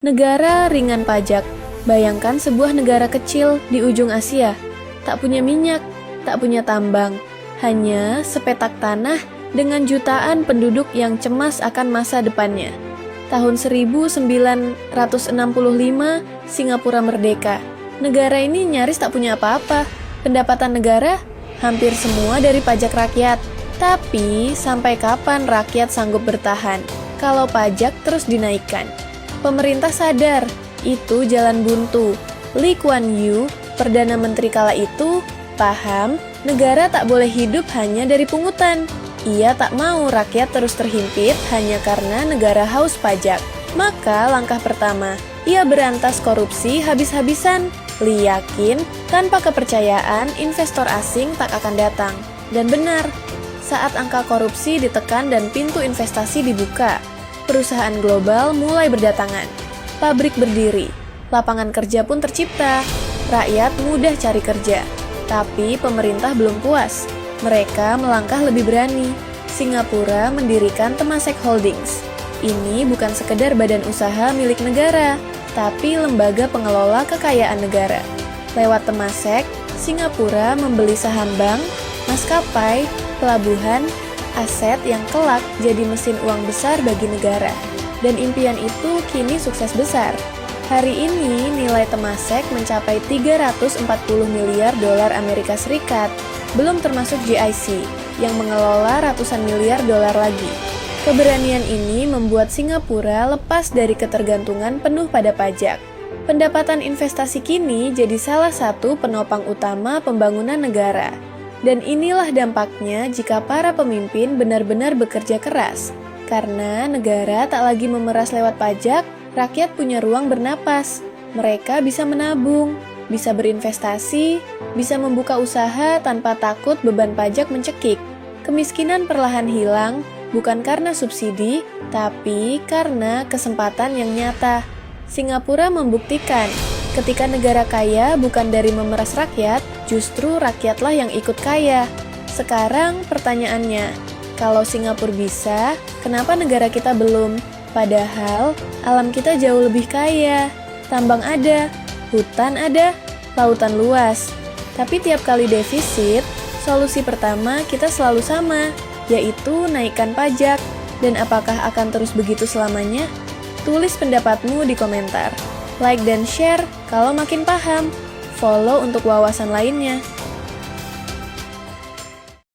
Negara ringan pajak. Bayangkan sebuah negara kecil di ujung Asia, tak punya minyak, tak punya tambang, hanya sepetak tanah dengan jutaan penduduk yang cemas akan masa depannya. Tahun 1965, Singapura merdeka. Negara ini nyaris tak punya apa-apa. Pendapatan negara hampir semua dari pajak rakyat. Tapi, sampai kapan rakyat sanggup bertahan kalau pajak terus dinaikkan? Pemerintah sadar, itu jalan buntu. Lee Kuan Yew, Perdana Menteri kala itu, paham negara tak boleh hidup hanya dari pungutan. Ia tak mau rakyat terus terhimpit hanya karena negara haus pajak. Maka langkah pertama, ia berantas korupsi habis-habisan. Lee yakin, tanpa kepercayaan, investor asing tak akan datang. Dan benar, saat angka korupsi ditekan dan pintu investasi dibuka, perusahaan global mulai berdatangan. Pabrik berdiri, lapangan kerja pun tercipta, rakyat mudah cari kerja. Tapi pemerintah belum puas. Mereka melangkah lebih berani. Singapura mendirikan Temasek Holdings. Ini bukan sekedar badan usaha milik negara, tapi lembaga pengelola kekayaan negara. Lewat Temasek, Singapura membeli saham bank, maskapai, pelabuhan, aset yang kelak jadi mesin uang besar bagi negara. Dan impian itu kini sukses besar. Hari ini nilai Temasek mencapai 340 miliar dolar Amerika Serikat, belum termasuk GIC yang mengelola ratusan miliar dolar lagi. Keberanian ini membuat Singapura lepas dari ketergantungan penuh pada pajak. Pendapatan investasi kini jadi salah satu penopang utama pembangunan negara. Dan inilah dampaknya jika para pemimpin benar-benar bekerja keras. Karena negara tak lagi memeras lewat pajak, rakyat punya ruang bernapas. Mereka bisa menabung, bisa berinvestasi, bisa membuka usaha tanpa takut beban pajak mencekik. Kemiskinan perlahan hilang, bukan karena subsidi, tapi karena kesempatan yang nyata. Singapura membuktikan, ketika negara kaya bukan dari memeras rakyat, justru rakyatlah yang ikut kaya. Sekarang pertanyaannya, kalau Singapura bisa, kenapa negara kita belum? Padahal alam kita jauh lebih kaya. Tambang ada, hutan ada, lautan luas. Tapi tiap kali defisit, solusi pertama kita selalu sama, yaitu naikkan pajak. Dan apakah akan terus begitu selamanya? Tulis pendapatmu di komentar. Like dan share kalau makin paham. Follow untuk wawasan lainnya.